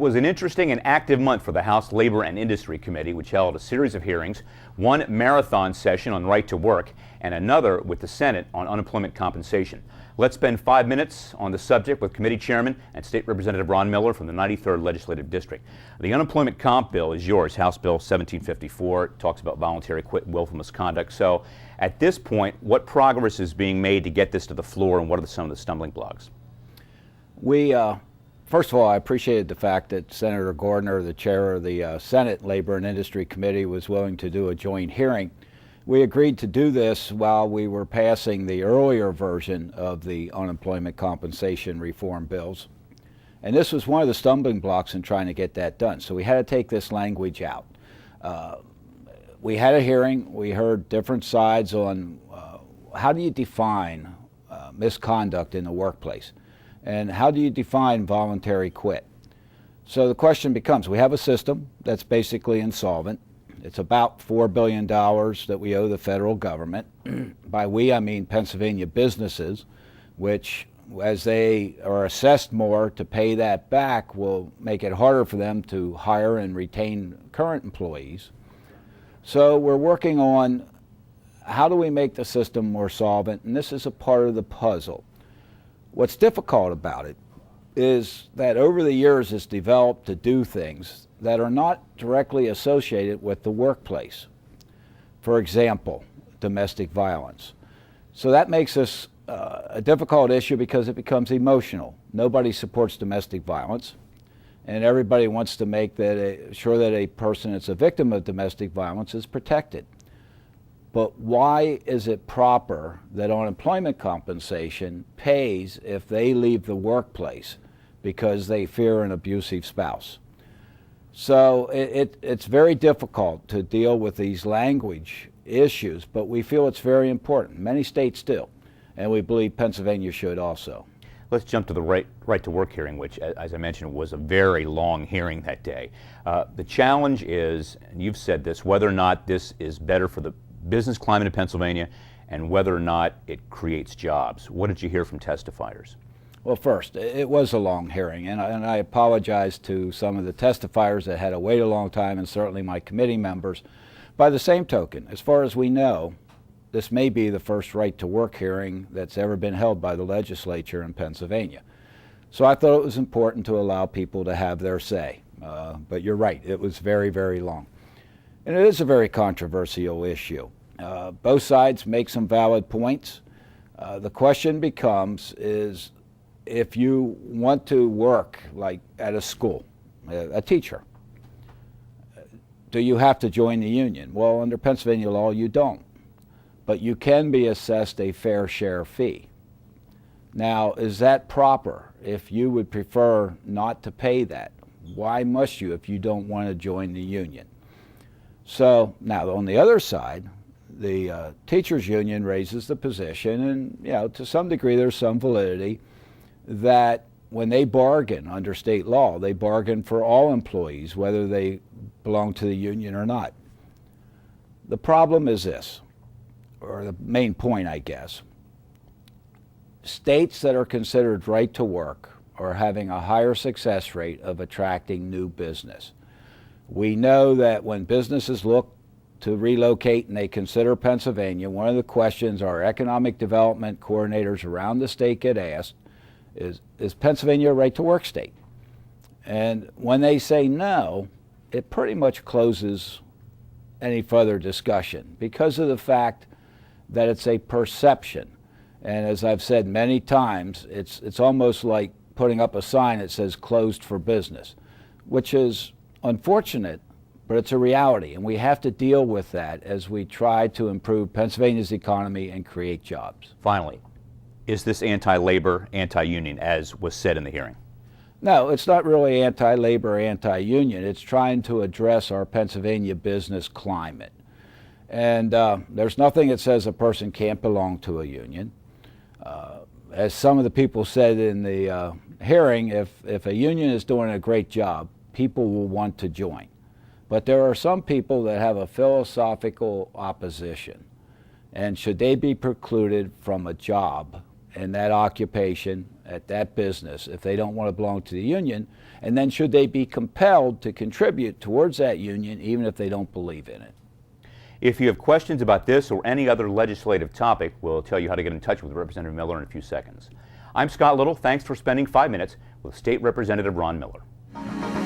was an interesting and active month for the House Labor and Industry Committee, which held a series of hearings, one marathon session on right to work, and another with the Senate on unemployment compensation. Let's spend 5 minutes on the subject with Committee Chairman and State Representative Ron Miller from the 93rd Legislative District. The unemployment comp bill is yours, House Bill 1754. It talks about voluntary quit and willful misconduct. So at this point, what progress is being made to get this to the floor, and what are some of the stumbling blocks? First of all, I appreciated the fact that Senator Gordner, the chair of the Senate Labor and Industry Committee, was willing to do a joint hearing. We agreed to do this while we were passing the earlier version of the unemployment compensation reform bills. And this was one of the stumbling blocks in trying to get that done. So we had to take this language out. We had a hearing. We heard different sides on how do you define misconduct in the workplace? And how do you define voluntary quit? So the question becomes, we have a system that's basically insolvent. It's about $4 billion that we owe the federal government. By we, I mean Pennsylvania businesses, which as they are assessed more to pay that back will make it harder for them to hire and retain current employees. So we're working on how do we make the system more solvent, and this is a part of the puzzle. What's difficult about it is that over the years it's developed to do things that are not directly associated with the workplace. For example, domestic violence. So that makes this a difficult issue because it becomes emotional. Nobody supports domestic violence, and everybody wants to make sure that a person that's a victim of domestic violence is protected. But why is it proper that unemployment compensation pays if they leave the workplace because they fear an abusive spouse? So it's very difficult to deal with these language issues, but we feel it's very important. Many states do, and we believe Pennsylvania should also. Let's jump to the right to work hearing, which, as I mentioned, was a very long hearing that day. The challenge is, and you've said this, whether or not this is better for the business climate in Pennsylvania and whether or not it creates jobs. What did you hear from testifiers? Well, first, it was a long hearing, and I apologize to some of the testifiers that had to wait a long time, and certainly my committee members. By the same token, as far as we know, this may be the first right to work hearing that's ever been held by the legislature in Pennsylvania. So I thought it was important to allow people to have their say. But you're right, it was very, very long. And it is a very controversial issue. Both sides make some valid points. The question becomes is if you want to work like at a school, a teacher, do you have to join the union? Well, under Pennsylvania law, you don't. But you can be assessed a fair share fee. Now, is that proper? If you would prefer not to pay that, why must you if you don't want to join the union? So now on the other side, the teachers union raises the position, and to some degree there's some validity, that when they bargain under state law, they bargain for all employees, whether they belong to the union or not. The problem is this, or the main point, I guess. States that are considered right to work are having a higher success rate of attracting new business. We know that when businesses look to relocate and they consider Pennsylvania, one of the questions our economic development coordinators around the state get asked is Pennsylvania a right to work state? And when they say no, it pretty much closes any further discussion because of the fact that it's a perception. And as I've said many times, it's almost like putting up a sign that says closed for business, which is unfortunate, but it's a reality, and we have to deal with that as we try to improve Pennsylvania's economy and create jobs. Finally, is this anti-labor, anti-union, as was said in the hearing? No, it's not really anti-labor, anti-union. It's trying to address our Pennsylvania business climate. And there's nothing that says a person can't belong to a union. As some of the people said in the hearing, if a union is doing a great job, people will want to join. But there are some people that have a philosophical opposition. And should they be precluded from a job in that occupation, at that business, if they don't want to belong to the union? And then should they be compelled to contribute towards that union even if they don't believe in it? If you have questions about this or any other legislative topic, we'll tell you how to get in touch with Representative Miller in a few seconds. I'm Scott Little. Thanks for spending 5 minutes with State Representative Ron Miller.